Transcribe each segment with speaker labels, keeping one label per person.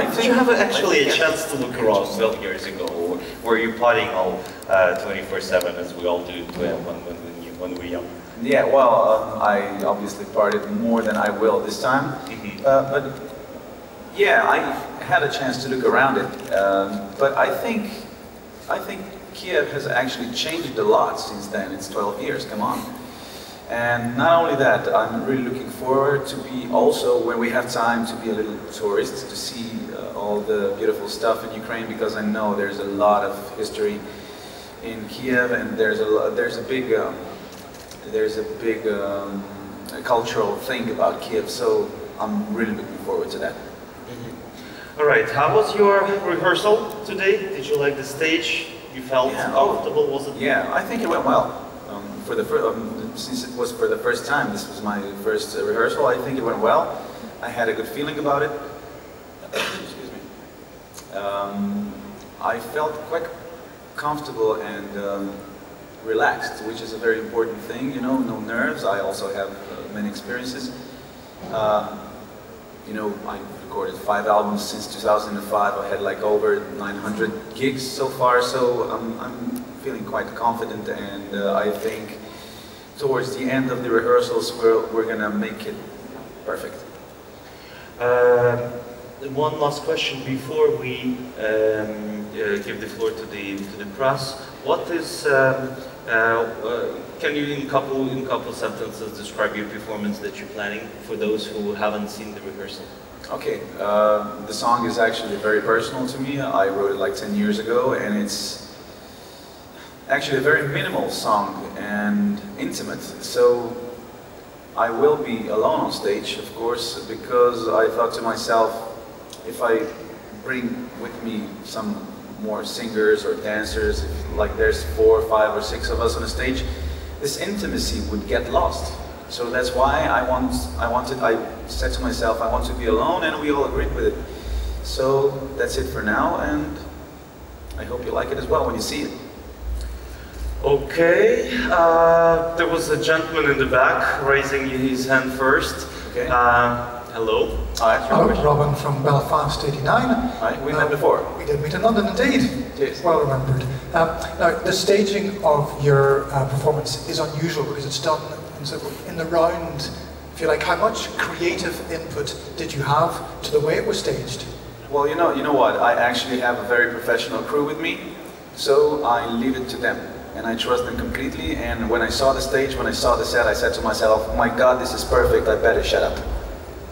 Speaker 1: Did you have actually a chance to look around 12 years ago? Or were you partying all 24/7 as we all do when we were young?
Speaker 2: Yeah, well, I obviously partied more than I will this time. But yeah, I had a chance to look around it. But I think Kyiv has actually changed a lot since then. It's 12 years, come on. And not only that, I'm really looking forward to be also, when we have time, to be a little tourist, to see all the beautiful stuff in Ukraine, because I know there's a lot of history in Kyiv, and there's a big cultural thing about Kyiv, so I'm really looking forward to that.
Speaker 1: All right, how was your rehearsal today? Did you like the stage? You felt comfortable? Was it?
Speaker 2: Yeah, I think it went well. Since it was for the first time, this was my first rehearsal, I think it went well. I had a good feeling about it. Excuse me. I felt quite comfortable and relaxed, which is a very important thing, you know, no nerves. I also have many experiences. You know, I recorded 5 albums since 2005. I had like over 900 gigs so far, so I'm feeling quite confident, and I think towards the end of the rehearsals we're gonna make it perfect.
Speaker 1: One last question before we give the floor to the press. What is can you in couple sentences describe your performance that you're planning for those who haven't seen the rehearsal?
Speaker 2: Okay, the song is actually very personal to me. I wrote it like 10 years ago, and it's actually a very minimal song and intimate. So I will be alone on stage, of course, because I thought to myself, if I bring with me some more singers or dancers, like there's 4, 5 or 6 of us on the stage, this intimacy would get lost. So that's why I said to myself, I want to be alone, and we all agreed with it. So that's it for now, and I hope you like it as well when you see it.
Speaker 1: Okay, there was a gentleman in the back raising his hand first. Okay. Hello.
Speaker 2: Hi,
Speaker 3: Robin from Belfast 89.
Speaker 2: Hi, we met before.
Speaker 3: We did meet in London indeed.
Speaker 2: Yes.
Speaker 3: Well remembered. Now, the staging of your performance is unusual because it's done in the round. If you like, how much creative input did you have to the way it was staged?
Speaker 2: Well, you know what? I actually have a very professional crew with me, so I leave it to them. And I trust them completely, and when I saw the stage, when I saw the set, I said to myself, oh my God, this is perfect, I better shut up.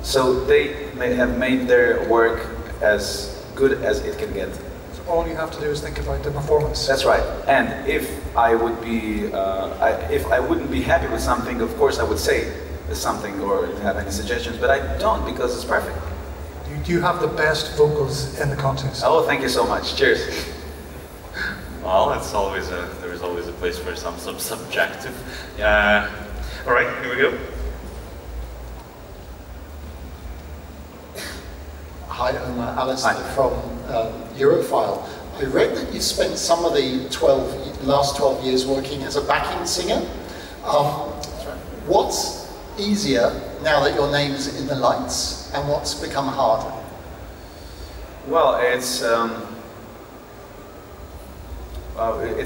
Speaker 2: So they have made their work as good as it can get.
Speaker 3: So all you have to do is think about the performance.
Speaker 2: That's right. And if I would be, if I wouldn't be happy with something, of course I would say something or have any suggestions, but I don't, because it's perfect.
Speaker 3: Do you have the best vocals in the contest?
Speaker 2: Oh, thank you so much. Cheers.
Speaker 1: Well, it's always there's always a place for some subjective. All right, here we go.
Speaker 4: Hi, I'm Alistair from Europhile. I read that you spent some of the last 12 years working as a backing singer. What's easier now that your name's in the lights, and what's become harder?
Speaker 2: Well, it's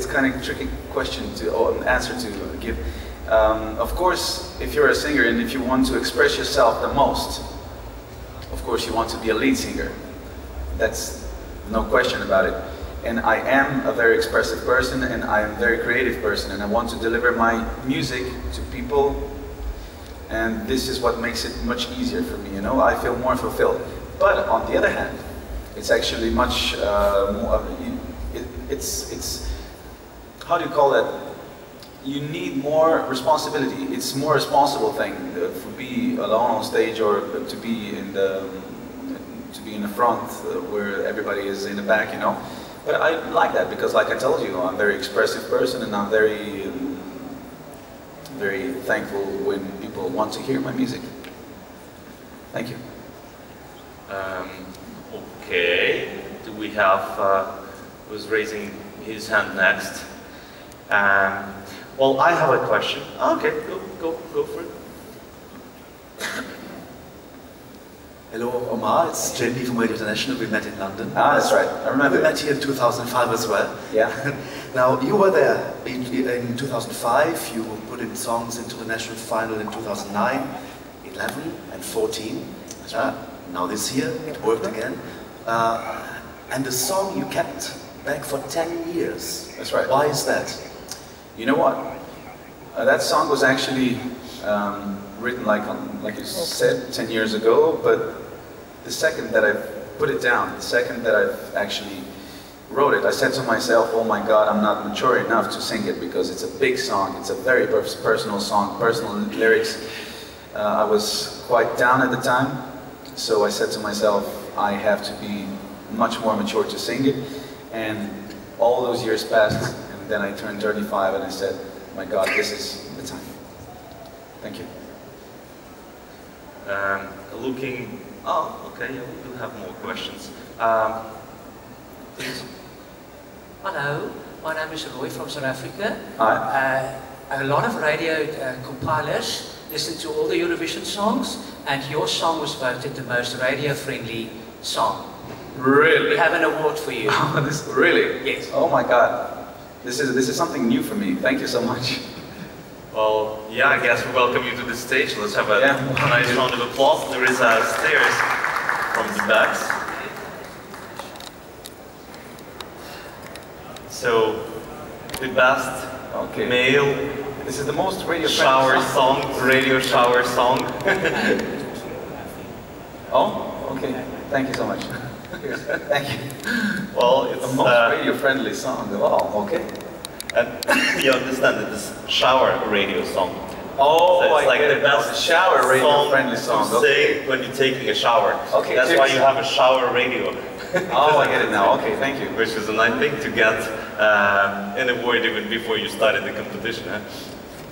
Speaker 2: kind of a tricky question or an answer to give. Of course, if you're a singer and if you want to express yourself the most, of course you want to be a lead singer. That's no question about it. And I am a very expressive person, and I am a very creative person, and I want to deliver my music to people, and this is what makes it much easier for me, you know? I feel more fulfilled. But on the other hand, it's actually much more, it's how do you call that? You need more responsibility. It's more responsible thing to be alone on stage, or to be in the front where everybody is in the back, you know. But I like that because, like I told you, I'm a very expressive person, and I'm very thankful when people want to hear my music. Thank you.
Speaker 1: Okay. Do we have who's raising his hand next? Well, I have a question. Okay, go for it.
Speaker 5: Hello, Omar. It's JP from Radio International. We met in London.
Speaker 2: Ah, that's right. I remember.
Speaker 5: We met here in 2005 as well.
Speaker 2: Yeah.
Speaker 5: Now, you were there in 2005. You put in songs into the national final in 2009, 11, and 14.
Speaker 2: That's right.
Speaker 5: Now this year, it worked again. And the song you kept back for 10 years.
Speaker 2: That's right.
Speaker 5: Why is that?
Speaker 2: You know what? That song was actually written like you said 10 years ago, but the second that I put it down, the second that I've actually wrote it, I said to myself, oh my God, I'm not mature enough to sing it because it's a big song, it's a very personal song, personal lyrics. I was quite down at the time, so I said to myself, I have to be much more mature to sing it. And all those years passed, and then I turned 35 and I said, my God, this is the time. Thank you.
Speaker 1: Okay, we do have more questions. Please.
Speaker 6: Hello, my name is Roy from South Africa.
Speaker 2: Hi.
Speaker 6: A lot of radio compilers listen to all the Eurovision songs, and your song was voted the most radio-friendly song.
Speaker 2: Really?
Speaker 6: We have an award for you.
Speaker 2: Really?
Speaker 6: Yes.
Speaker 2: Oh my God. This is something new for me. Thank you so much.
Speaker 1: Well, yeah, I guess we welcome you to the stage. Let's have a nice round of applause. There is stairs from the backs. So, the best male
Speaker 2: This is the most radio
Speaker 1: shower song, radio shower song.
Speaker 2: Oh, okay. Thank you so much. Thank you.
Speaker 1: Well, it's
Speaker 2: the most radio-friendly song of all. Okay.
Speaker 1: And you understand that this shower radio song.
Speaker 2: Oh,
Speaker 1: so it's like the
Speaker 2: best shower radio-friendly song.
Speaker 1: To say when you're taking a shower.
Speaker 2: Okay.
Speaker 1: That's why you have a shower radio.
Speaker 2: Oh, I get it now. Okay, thank you.
Speaker 1: Which is a nice thing to get an award even before you started the competition, huh?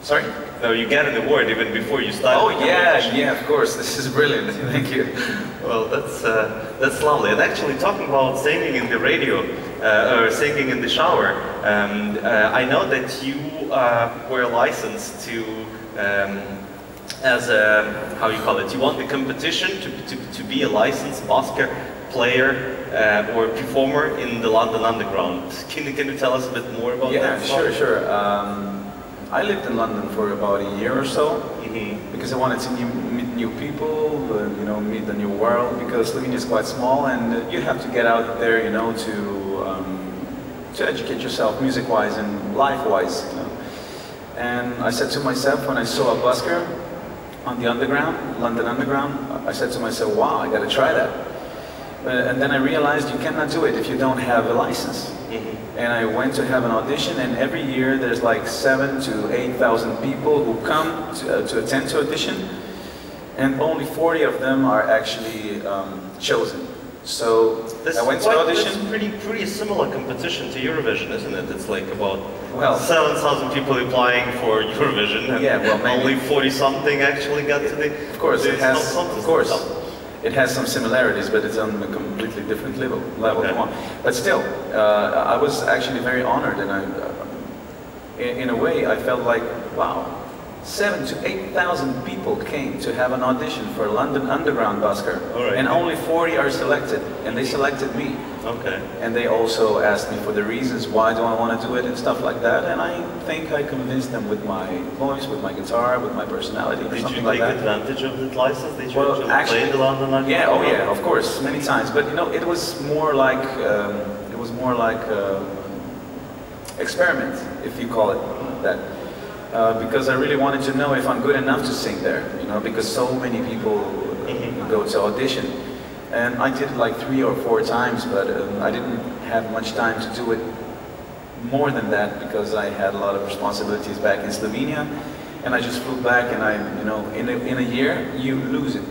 Speaker 2: Sorry?
Speaker 1: No, you get an award even before you start.
Speaker 2: Oh yeah, of course. This is brilliant. Thank you.
Speaker 1: Well, that's lovely. And actually, talking about singing in the radio or singing in the shower, I know that you were licensed to as a how you call it. You won the competition to be a licensed busker player or performer in the London Underground. Can you tell us a bit more about that?
Speaker 2: Yeah, sure. I lived in London for about a year or so because I wanted to meet new people, meet the new world, because Slovenia is quite small and you have to get out there, to educate yourself music-wise and life-wise, And I said to myself when I saw a busker on the Underground, London Underground, I said to myself, wow, I got to try that. And then I realized you cannot do it if you don't have a license. And I went to have an audition, and every year there's like 7,000 to 8,000 people who come to attend to audition, and only 40 of them are actually chosen. So I went to audition.
Speaker 1: It's pretty similar competition to Eurovision, isn't it? It's like about 7,000 people applying for Eurovision, and only 40-something actually got to the.
Speaker 2: Of course, it has. Of course. It has some similarities, but it's on a completely different level. Come on. But still, I was actually very honored, and in a way, I felt like, wow, 7,000 to 8,000 people came to have an audition for London Underground busker, and only 40 are selected, and they selected me.
Speaker 1: Okay.
Speaker 2: And they also asked me for the reasons why do I want to do it and stuff like that, and I think I convinced them with my voice, with my guitar, with my personality.
Speaker 1: Did you take advantage of the license? Did you
Speaker 2: actually
Speaker 1: play the London Underground?
Speaker 2: Yeah, of course, many times. But it was more like experiment, if you call it that. Because I really wanted to know if I'm good enough to sing there, because so many people go to audition. And I did it like 3 or 4 times, but I didn't have much time to do it more than that because I had a lot of responsibilities back in Slovenia. And I just flew back, and in a year, you lose it.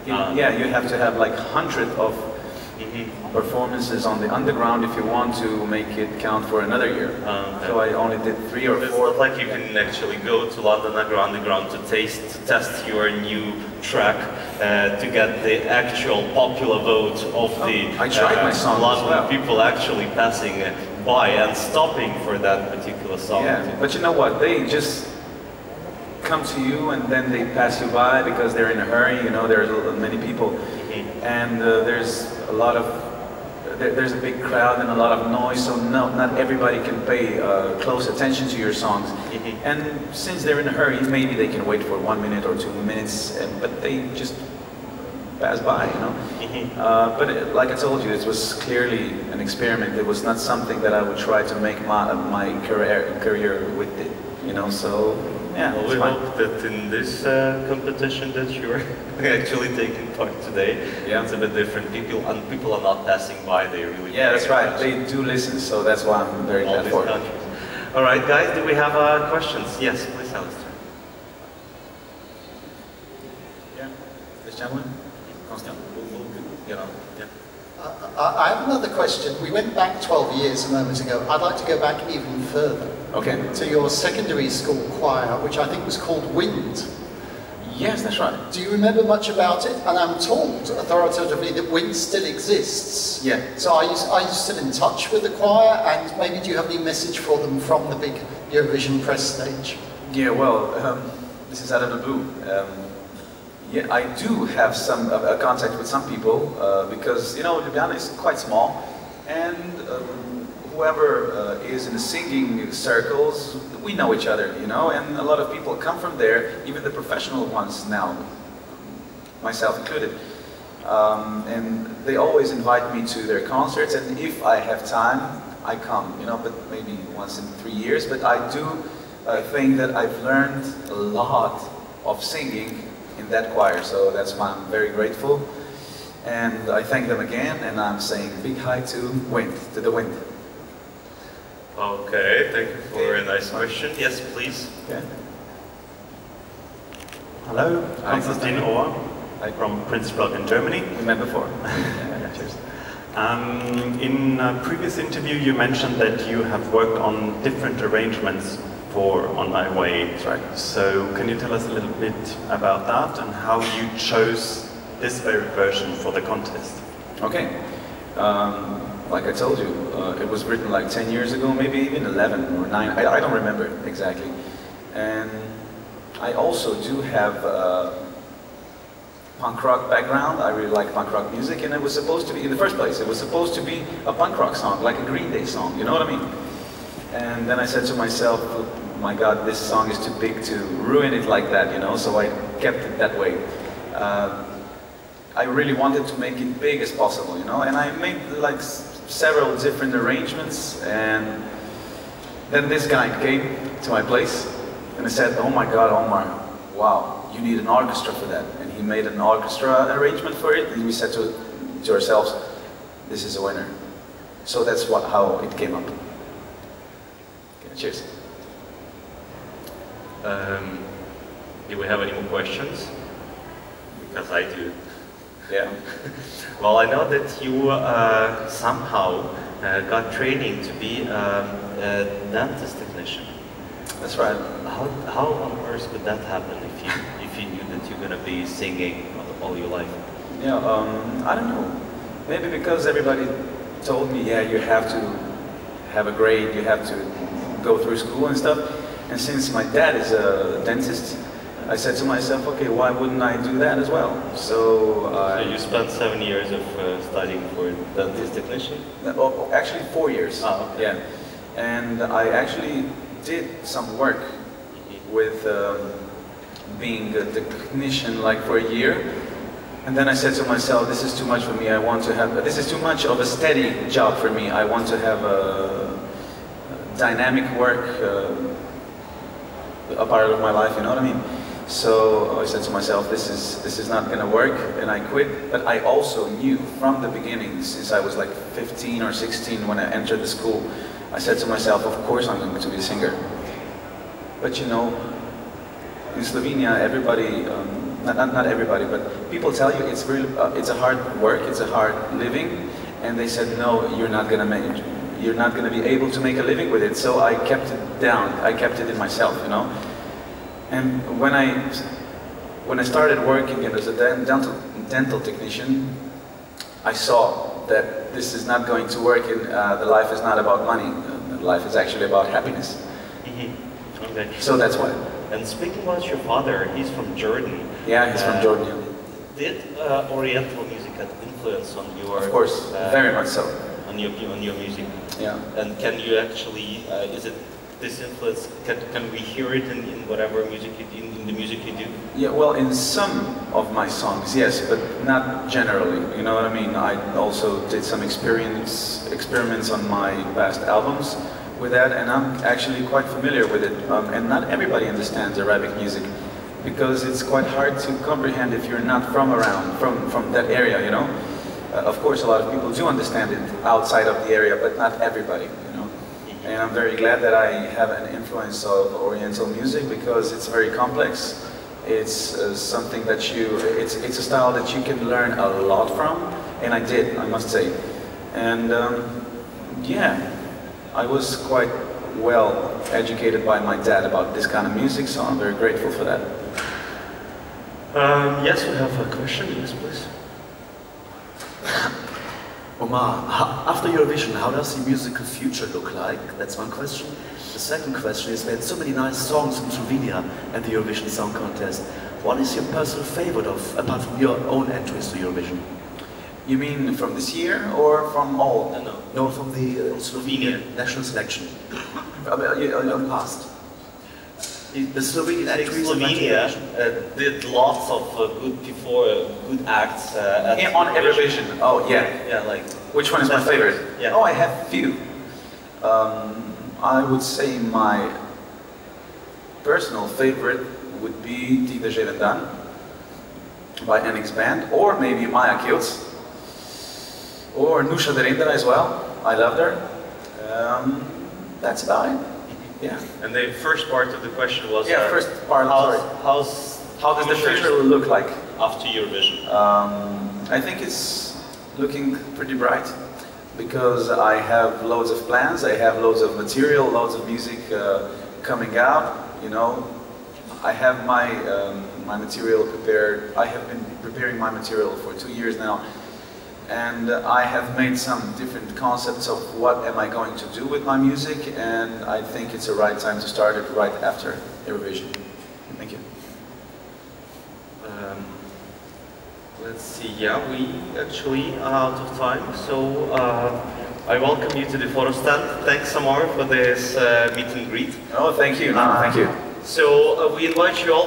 Speaker 2: You have to have like 100 of performances on the Underground if you want to make it count for another year. So I only did 3 or 4.
Speaker 1: It's not like you can actually go to London Underground to test your new track to get the actual popular vote of the
Speaker 2: I tried my song
Speaker 1: London people actually passing by and stopping for that particular song.
Speaker 2: Yeah, but you know what? They just come to you and then they pass you by because they're in a hurry. There are many people. and there's a big crowd and a lot of noise, so not everybody can pay close attention to your songs. And since they're in a hurry, maybe they can wait for 1 minute or 2 minutes, but they just pass by, you know. But like I told you, it was clearly an experiment. It was not something that I would try to make my career with it, you know. So yeah.
Speaker 1: Well, we hope that in this competition that you're actually taking part today, it's a bit different. People are not passing by; they really.
Speaker 2: Yeah, that's right. They do listen, so that's why I'm very glad for it.
Speaker 1: All right, guys, do we have questions? Yes, please, Alistair.
Speaker 2: Yeah, this gentleman.
Speaker 4: I have another question. We went back 12 years a moment ago. I'd like to go back even further.
Speaker 2: Okay.
Speaker 4: To your secondary school choir, which I think was called Wind.
Speaker 2: Yes, that's right.
Speaker 4: Do you remember much about it? And I'm told authoritatively that Wind still exists.
Speaker 2: Yeah.
Speaker 4: So are you still in touch with the choir? And maybe do you have any message for them from the big Eurovision press stage?
Speaker 2: Yeah, well, this is out of the blue. Yeah, I do have some contact with some people because, you know, Ljubljana is quite small, and whoever is in the singing circles, we know each other, you know, and a lot of people come from there, even the professional ones now, myself included. And they always invite me to their concerts, and if I have time, I come, you know, but maybe once in 3 years. But I do think that I've learned a lot of singing in that choir, so that's why I'm very grateful. And I thank them again, and I'm saying big hi to the wind.
Speaker 1: Okay, thank you for a nice question. Yes, please.
Speaker 2: Yeah.
Speaker 7: Hello, I'm Konstantin Ohr from Prinzregg in Germany.
Speaker 2: We met before.
Speaker 7: Cheers. In a previous interview, you mentioned that you have worked on different arrangements for On My Way.
Speaker 2: That's right.
Speaker 7: So can you tell us a little bit about that and how you chose this very version for the contest?
Speaker 2: Okay. Like I told you, it was written like 10 years ago, maybe even 11 or 9. I don't remember exactly. And I also do have a punk rock background. I really like punk rock music, and it was supposed to be, in the first place, it was supposed to be a punk rock song, like a Green Day song, you know what I mean? And then I said to myself, oh my God, this song is too big to ruin it like that, you know, so I kept it that way. I really wanted to make it big as possible, you know, and I made like several different arrangements, and then this guy came to my place and I said, oh my God, Omar, wow, you need an orchestra for that. And he made an orchestra arrangement for it, and we said to ourselves, this is a winner. So that's how it came up. Okay, cheers.
Speaker 1: Do we have any more questions? Because I do.
Speaker 2: Yeah.
Speaker 1: Well, I know that you somehow got training to be a dentist technician.
Speaker 2: That's right.
Speaker 1: How on earth could that happen if you knew that you're going to be singing all your life?
Speaker 2: Yeah, I don't know. Maybe because everybody told me, yeah, you have to have a grade, you have to go through school and stuff. And since my dad is a dentist, I said to myself, okay, why wouldn't I do that as well? So
Speaker 1: you spent 7 years of studying for dentist technician?
Speaker 2: Actually 4 years.
Speaker 1: Oh, okay.
Speaker 2: Yeah. And I actually did some work with being a technician like for a year. And then I said to myself, this is too much for me. I want to have, this is too much of a steady job for me. I want to have a dynamic work, a part of my life, you know what I mean? So I said to myself, this is not going to work, and I quit. But I also knew from the beginning, since I was like 15 or 16 when I entered the school, I said to myself, of course I'm going to be a singer. But you know, in Slovenia, everybody, not everybody, but people tell you it's really, it's a hard work, it's a hard living, and they said, no, you're not going to manage. You're not going to be able to make a living with it. So I kept it down. I kept it in myself, you know. And when I started working as a dental technician, I saw that this is not going to work, and the life is not about money. Life is actually about happiness.
Speaker 1: Mm-hmm. Okay.
Speaker 2: So that's why.
Speaker 1: And speaking about your father, he's from Jordan.
Speaker 2: Yeah, he's from Jordan.
Speaker 1: Did Oriental music Arabic influence on your?
Speaker 2: Of course, very much so.
Speaker 1: On your music.
Speaker 2: Yeah.
Speaker 1: And can you actually, is it this influence? Can we hear it in whatever music in the music you do?
Speaker 2: Yeah. Well, in some of my songs, yes, but not generally. You know what I mean? I also did some experiments on my past albums with that, and I'm actually quite familiar with it. And not everybody understands Arabic music, because it's quite hard to comprehend if you're not from that area, you know. Of course, a lot of people do understand it outside of the area, but not everybody, you know. And I'm very glad that I have an influence of Oriental music, because it's very complex. It's something that it's a style that you can learn a lot from, and I did, I must say. And yeah, I was quite well educated by my dad about this kind of music, so I'm very grateful for that.
Speaker 1: Yes, we have a question. Yes, please.
Speaker 5: Omar, after Eurovision, how does the musical future look like? That's one question. The second question is, we had so many nice songs in Slovenia and the Eurovision Song Contest. What is your personal favorite apart from your own entries to Eurovision?
Speaker 2: You mean from this year or from all?
Speaker 5: No, from the Slovenian national selection. Past. The Slovenian entries.
Speaker 1: Slovenia did lots of good acts
Speaker 2: on Eurovision. Oh yeah,
Speaker 1: yeah. Like
Speaker 2: which one is my favorite?
Speaker 1: Yeah.
Speaker 2: Oh, I have a few. I would say my personal favorite would be Ti da Že Dan by NX Band, or maybe Maya Kilts, or Nusha Derindra as well. I loved her. That's about it. Yeah.
Speaker 1: And the first part of the question was,
Speaker 2: first part.
Speaker 1: How
Speaker 2: does the future look like
Speaker 1: after Eurovision?
Speaker 2: I think it's looking pretty bright, because I have loads of plans. I have loads of material, loads of music coming out. You know, I have my material prepared. I have been preparing my material for 2 years now. And I have made some different concepts of what am I going to do with my music, and I think it's the right time to start it right after Eurovision. Thank you.
Speaker 1: Let's see, yeah, we actually are out of time, so I welcome you to the photo stand. Thanks, Omar, for this meet and greet.
Speaker 2: Oh, thank you. No, thank you.
Speaker 1: So we invite you all